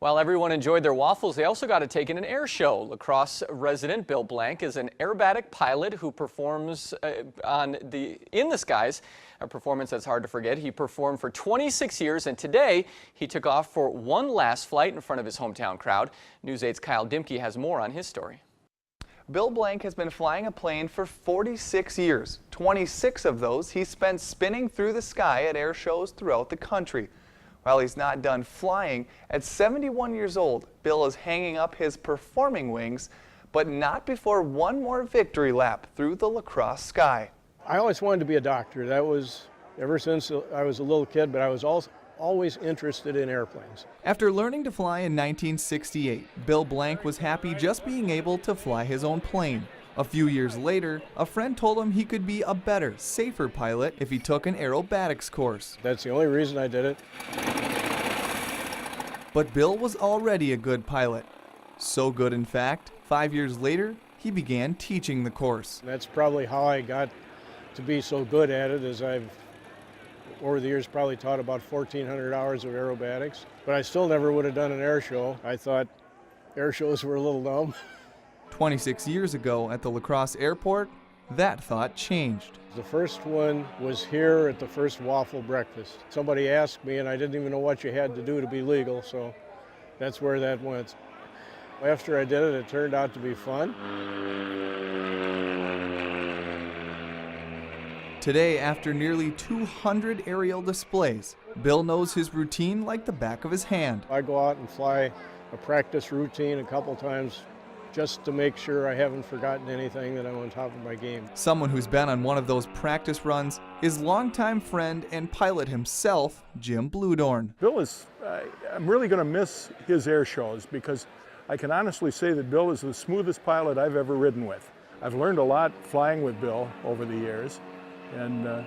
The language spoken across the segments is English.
While everyone enjoyed their waffles, they also got to take in an air show. La Crosse resident Bill Blank is an aerobatic pilot who performs in the skies, a performance that's hard to forget. He performed for 26 years, and today he took off for one last flight in front of his hometown crowd. News 8's Kyle Dimke has more on his story. Bill Blank has been flying a plane for 46 years. 26 of those he spent spinning through the sky at air shows throughout the country. While he's not done flying, at 71 years old, Bill is hanging up his performing wings, but not before one more victory lap through the La Crosse sky. I always wanted to be a doctor. That was ever since I was a little kid, but I was always interested in airplanes. After learning to fly in 1968, Bill Blank was happy just being able to fly his own plane. A few years later, a friend told him he could be a better, safer pilot if he took an aerobatics course. That's the only reason I did it. But Bill was already a good pilot. So good, in fact, 5 years later, he began teaching the course. That's probably how I got to be so good at it, as I've, over the years, probably taught about 1,400 hours of aerobatics. But I still never would have done an air show. I thought air shows were a little dumb. 26 years ago at the La Crosse airport, that thought changed. The first one was here at the first waffle breakfast. Somebody asked me, and I didn't even know what you had to do to be legal, so that's where that went. After I did it, it turned out to be fun. Today, after nearly 200 aerial displays, Bill knows his routine like the back of his hand. I go out and fly a practice routine a couple times just to make sure I haven't forgotten anything, that I'm on top of my game. Someone who's been on one of those practice runs is longtime friend and pilot himself, Jim Bludorn. Bill is, I'm really going to miss his air shows, because I can honestly say that Bill is the smoothest pilot I've ever ridden with. I've learned a lot flying with Bill over the years, and I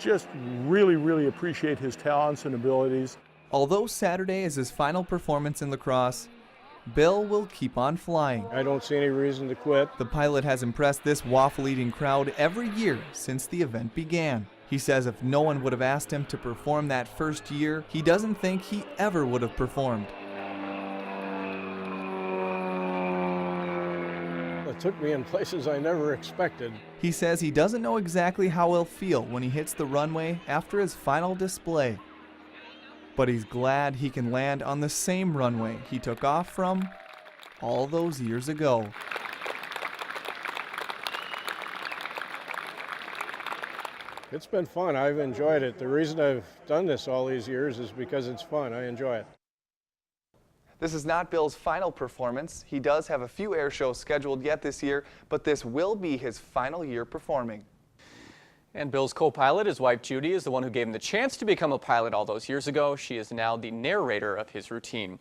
just really appreciate his talents and abilities. Although Saturday is his final performance in La Crosse, Bill will keep on flying. I don't see any reason to quit. The pilot has impressed this waffle-eating crowd every year since the event began. He says if no one would have asked him to perform that first year, he doesn't think he ever would have performed. It took me in places I never expected. He says he doesn't know exactly how he'll feel when he hits the runway after his final display. But he's glad he can land on the same runway he took off from all those years ago. It's been fun. I've enjoyed it. The reason I've done this all these years is because it's fun. I enjoy it. This is not Bill's final performance. He does have a few air shows scheduled yet this year, but this will be his final year performing. And Bill's co-pilot, his wife Judy, is the one who gave him the chance to become a pilot all those years ago. She is now the narrator of his routine.